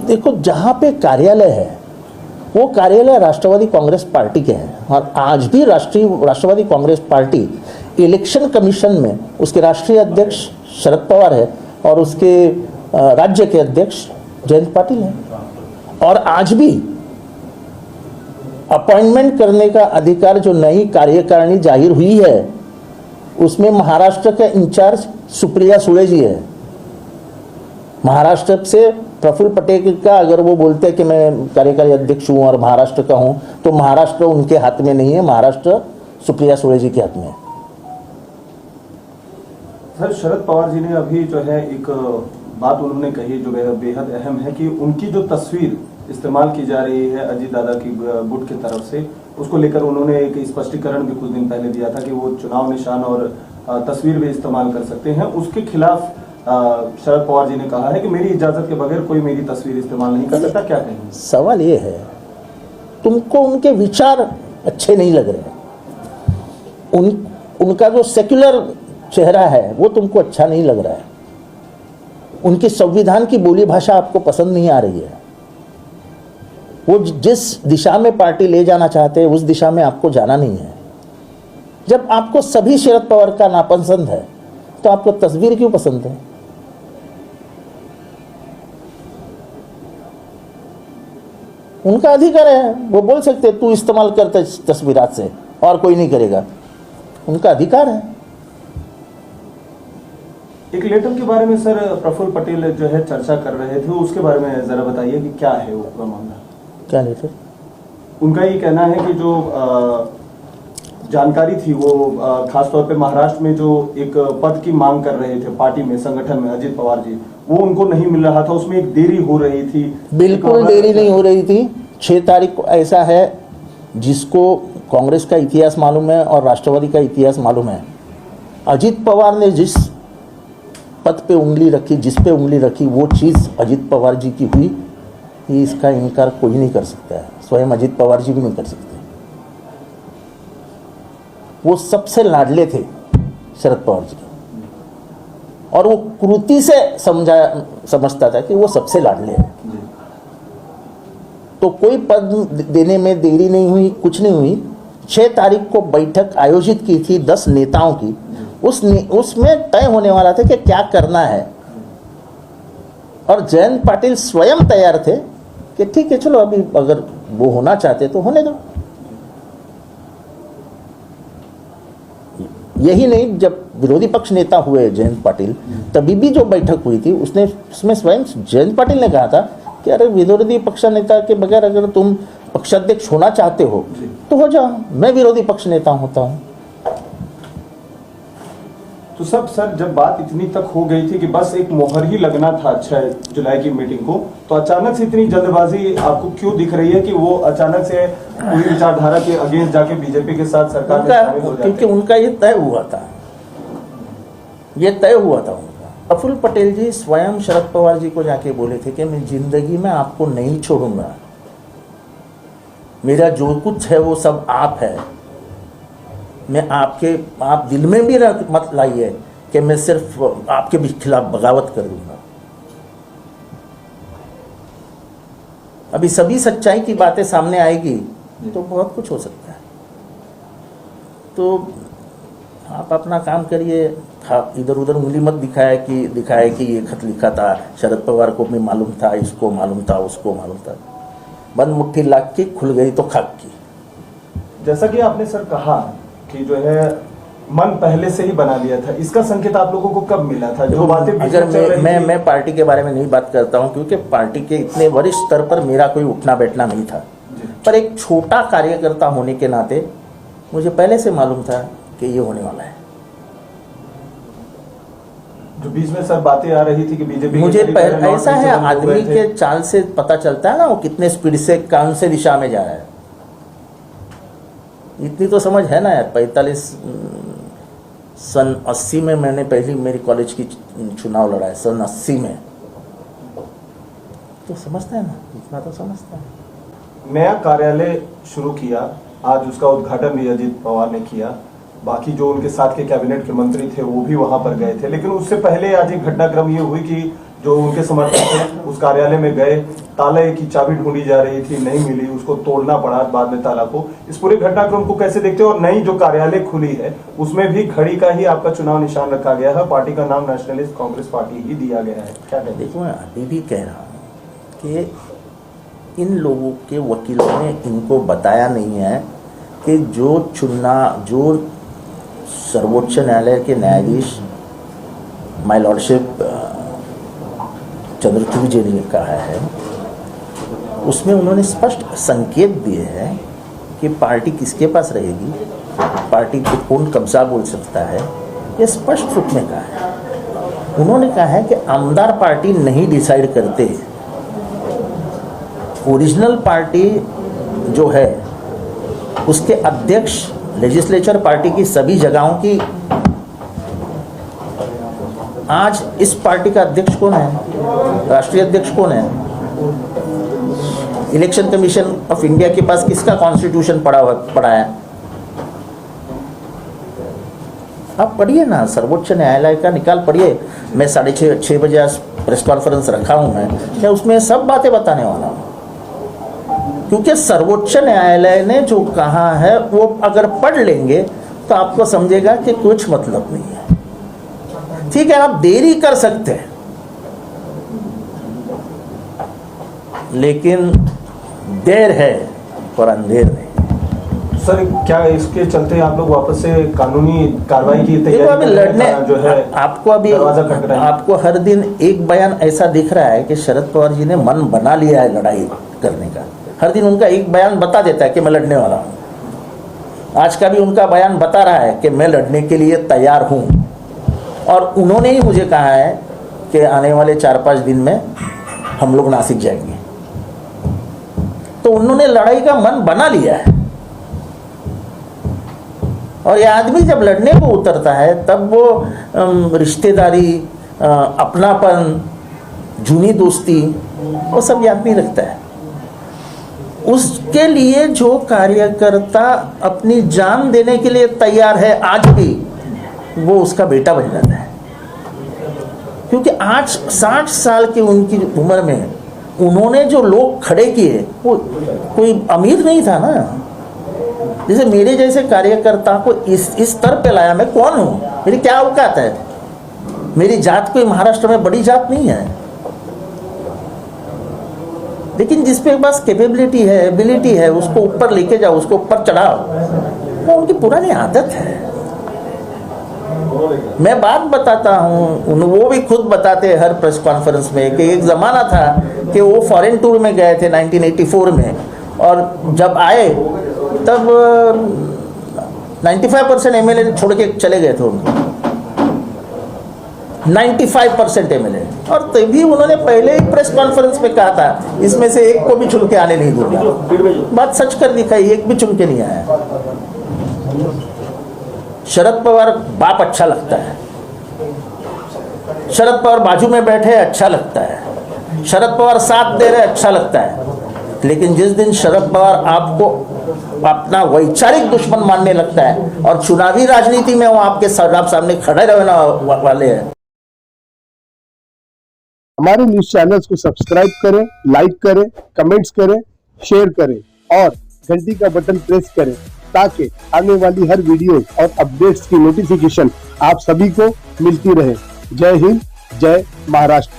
देखो, जहाँ पे कार्यालय है वो कार्यालय राष्ट्रवादी कांग्रेस पार्टी के हैं, और आज भी राष्ट्रवादी कांग्रेस पार्टी इलेक्शन कमीशन में उसके राष्ट्रीय अध्यक्ष शरद पवार है और उसके राज्य के अध्यक्ष जयंत पाटिल हैं। और आज भी अपॉइंटमेंट करने का अधिकार जो नई कार्यकारिणी जाहिर हुई है उसमें महाराष्ट्र के इंचार्ज सुप्रिया सुळे जी है। महाराष्ट्र से प्रफुल्ल पटेल का अगर वो बोलते हैं कि मैं कार्यकारी अध्यक्ष हूं और महाराष्ट्र का हूं, तो महाराष्ट्र उनके हाथ में नहीं है, महाराष्ट्र सुप्रिया सुळे जी के हाथ में है। सर, शरद पवार जी ने अभी जो है एक बात उन्होंने कही जो बेहद अहम है कि उनकी जो तस्वीर इस्तेमाल की जा रही है अजीत दादा की गुट की तरफ से, उसको लेकर उन्होंने एक स्पष्टीकरण भी कुछ दिन पहले दिया था कि वो चुनाव निशान और तस्वीर भी इस्तेमाल कर सकते हैं। उसके खिलाफ शरद पवार जी ने कहा है कि मेरी इजाजत के बगैर कोई मेरी तस्वीर इस्तेमाल नहीं कर सकता। क्या कहेंगे? सवाल ये है, तुमको उनके विचार अच्छे नहीं लग रहे, उनका जो सेक्युलर चेहरा है वो तुमको अच्छा नहीं लग रहा है, उनकी संविधान की बोली भाषा आपको पसंद नहीं आ रही है, वो जिस दिशा में पार्टी ले जाना चाहते हैं उस दिशा में आपको जाना नहीं है। जब आपको सभी शरद पवार का नापसंद है तो आपको तस्वीर क्यों पसंद है? उनका अधिकार है, वो बोल सकते तू इस्तेमाल करते तस्वीरात से और कोई नहीं करेगा, उनका अधिकार है। एक लेटर के बारे में सर प्रफुल्ल पटेल जो है चर्चा कर रहे थे, उसके बारे में जरा बताइए कि क्या है वो पूरा मामला। क्या लेटर? उनका ये कहना है कि जो जानकारी थी वो खासतौर पे महाराष्ट्र में जो एक पद की मांग कर रहे थे पार्टी में, संगठन में अजीत पवार जी, वो उनको नहीं मिल रहा था, उसमें एक देरी हो रही थी। बिल्कुल देरी नहीं हो रही थी। 6 तारीख को ऐसा है, जिसको कांग्रेस का इतिहास मालूम है और राष्ट्रवादी का इतिहास मालूम है, अजीत पवार ने जिस पद पे उंगली रखी, जिस पे उंगली रखी, वो चीज़ अजीत पवार जी की हुई, ये इसका इनकार कोई नहीं कर सकता है, स्वयं अजीत पवार जी भी नहीं कर सकते। वो सबसे लाडले थे शरद पवार जी, और वो कृति से समझता था कि वो सबसे लाडले हैं। तो कोई पद देने में देरी नहीं हुई, कुछ नहीं हुई। 6 तारीख को बैठक आयोजित की थी 10 नेताओं की, उसमें तय होने वाला था कि क्या करना है, और जयंत पाटिल स्वयं तैयार थे कि ठीक है चलो अभी अगर वो होना चाहते तो होने दो। यही नहीं, जब विरोधी पक्ष नेता हुए जयंत पाटिल, तभी भी जो बैठक हुई थी उसमें स्वयं जयंत पाटिल ने कहा था कि अरे विरोधी पक्ष नेता के बगैर अगर तुम पक्षाध्यक्ष होना चाहते हो तो हो जाओ, मैं विरोधी पक्ष नेता होता हूं। तो सब सर, जब बात इतनी तक हो गई थी कि बस एक मोहर ही लगना था 6 जुलाई की मीटिंग को, तो अचानक से इतनी जल्दबाजी आपको क्यों दिख रही है कि वो अचानक से पूरी विचारधारा के अगेंस्ट जाके बीजेपी के साथ सरकार में शामिल हो जाते हैं? क्योंकि उनका ये तय हुआ था, उनका। प्रफुल्ल पटेल जी स्वयं शरद पवार जी को जाके बोले थे कि मैं जिंदगी में आपको नहीं छोड़ूंगा, मेरा जो कुछ है वो सब आप है, मैं आप दिल में भी मत लाइए कि मैं सिर्फ आपके भी खिलाफ बगावत कर दूंगा। अभी सभी सच्चाई की बातें सामने आएगी तो बहुत कुछ हो सकता है। तो आप अपना काम करिए, इधर उधर उंगली मत दिखाए कि ये खत लिखा था शरद पवार को, भी मालूम था, इसको मालूम था, उसको मालूम था। बंद मुट्ठी लाग की खुल गई तो खाक की। जैसा कि आपने सर कहा कि जो है मन पहले से ही बना लिया था, इसका संकेत आप लोगों को कब मिला था? जो बातें अगर मैं पार्टी के बारे में नहीं बात करता हूं, क्योंकि पार्टी के इतने वरिष्ठ स्तर पर मेरा कोई उठना बैठना नहीं था, पर एक छोटा कार्यकर्ता होने के नाते मुझे पहले से मालूम था कि ये होने वाला है। जो बीच में सर बातें आ रही थी कि बीजेपी, मुझे ऐसा है, आदमी के चाल से पता चलता है ना वो कितने स्पीड से कौन से दिशा में जा रहा है। इतनी तो समझ है ना यार। 80 में मैंने पहली मेरी कॉलेज की चुनाव लड़ा है, सन 80 में, तो समझता है ना, इतना तो समझता है। नया कार्यालय शुरू किया, आज उसका उद्घाटन भी अजीत पवार ने किया, बाकी जो उनके साथ के कैबिनेट के मंत्री थे वो भी वहां पर गए थे, लेकिन उससे पहले आज एक घटनाक्रम ये हुई कि जो उनके समर्थक थे उस कार्यालय में गए, ताले की चाबी ढूंढी जा रही थी, नहीं मिली, उसको तोड़ना पड़ा बाद में ताला को। इस पूरे घटनाक्रम को कैसे देखते हो? और नई जो कार्यालय खुली है उसमें भी घड़ी का ही आपका चुनाव निशान रखा गया है, पार्टी का नाम नेशनलिस्ट कांग्रेस पार्टी ही दिया गया है, क्या कहते हैं? देखो, मैं अभी भी कह रहा हूँ कि इन लोगों के वकीलों ने इनको बताया नहीं है कि जो सर्वोच्च न्यायालय के न्यायाधीश माय लॉर्डशिप चंद्रचूड़ जी ने कहा है, उसमें उन्होंने स्पष्ट संकेत दिए हैं कि पार्टी किसके पास रहेगी, पार्टी को कौन कब्जा बोल सकता है, ये स्पष्ट रूप में कहा है। उन्होंने कहा है कि आमदार पार्टी नहीं डिसाइड करते, ओरिजिनल पार्टी जो है उसके अध्यक्ष लेजिस्लेचर पार्टी की सभी जगहों की। आज इस पार्टी का अध्यक्ष कौन है, राष्ट्रीय अध्यक्ष कौन है? इलेक्शन कमीशन ऑफ इंडिया के पास किसका कॉन्स्टिट्यूशन पड़ा है? आप पढ़िए ना, सर्वोच्च न्यायालय का निकाल पढ़िए। मैं 6:30 बजे आज प्रेस कॉन्फ्रेंस रखा हूँ, मैं उसमें सब बातें बताने वाला हूँ, क्योंकि सर्वोच्च न्यायालय ने जो कहा है वो अगर पढ़ लेंगे तो आपको समझेगा कि कुछ मतलब नहीं है। ठीक है, आप देरी कर सकते हैं, लेकिन देर है और अंधेर नहीं। सर, क्या इसके चलते आप लोग वापस से कानूनी कार्रवाई की देखो, तैयारी अभी लड़ने जो है आपको हर दिन एक बयान ऐसा दिख रहा है कि शरद पवार जी ने मन बना लिया है लड़ाई करने का। हर दिन उनका एक बयान बता देता है कि मैं लड़ने वाला हूँ। आज का भी उनका बयान बता रहा है कि मैं लड़ने के लिए तैयार हूँ, और उन्होंने ही मुझे कहा है कि आने वाले 4-5 दिन में हम लोग नासिक जाएंगे। तो उन्होंने लड़ाई का मन बना लिया है, और ये आदमी जब लड़ने को उतरता है तब वो रिश्तेदारी, अपनापन, जूनी दोस्ती, वो सब याद नहीं रखता है। उसके लिए जो कार्यकर्ता अपनी जान देने के लिए तैयार है आज भी, वो उसका बेटा बन जाता है। क्योंकि आज 60 साल की उनकी उम्र में उन्होंने जो लोग खड़े किए, वो कोई अमीर नहीं था ना। जैसे मेरे जैसे कार्यकर्ता को इस स्तर पे लाया। मैं कौन हूँ, मेरी क्या औकात है? मेरी जात कोई महाराष्ट्र में बड़ी जात नहीं है, लेकिन जिसपे पास कैपेबिलिटी है, एबिलिटी है, उसको ऊपर लेके जाओ, उसको ऊपर चढ़ाओ। वो उनकी पुरानी आदत है। मैं बात बताता हूँ, वो भी खुद बताते हैं हर प्रेस कॉन्फ्रेंस में कि एक ज़माना था कि वो फॉरेन टूर में गए थे 1984 में, और जब आए तब 95% एमएलए छोड़ के चले गए थे उनको, 95% एमएलए। और तभी उन्होंने पहले ही प्रेस कॉन्फ्रेंस में कहा था, इसमें से एक को भी चुन के आने नहीं दूंगा। बात सच कर दिखाई, एक भी चुन के नहीं आया। शरद पवार बाप अच्छा लगता है, शरद पवार बाजू में बैठे अच्छा लगता है, शरद पवार साथ दे रहे अच्छा लगता है, लेकिन जिस दिन शरद पवार आपको अपना वैचारिक दुश्मन मानने लगता है और चुनावी राजनीति में वो आपके सामने खड़े रहने वाले हैं। हमारे न्यूज चैनल्स को सब्सक्राइब करें, लाइक करें, कमेंट्स करें, शेयर करें और घंटी का बटन प्रेस करें, ताकि आने वाली हर वीडियो और अपडेट्स की नोटिफिकेशन आप सभी को मिलती रहे। जय हिंद, जय महाराष्ट्र।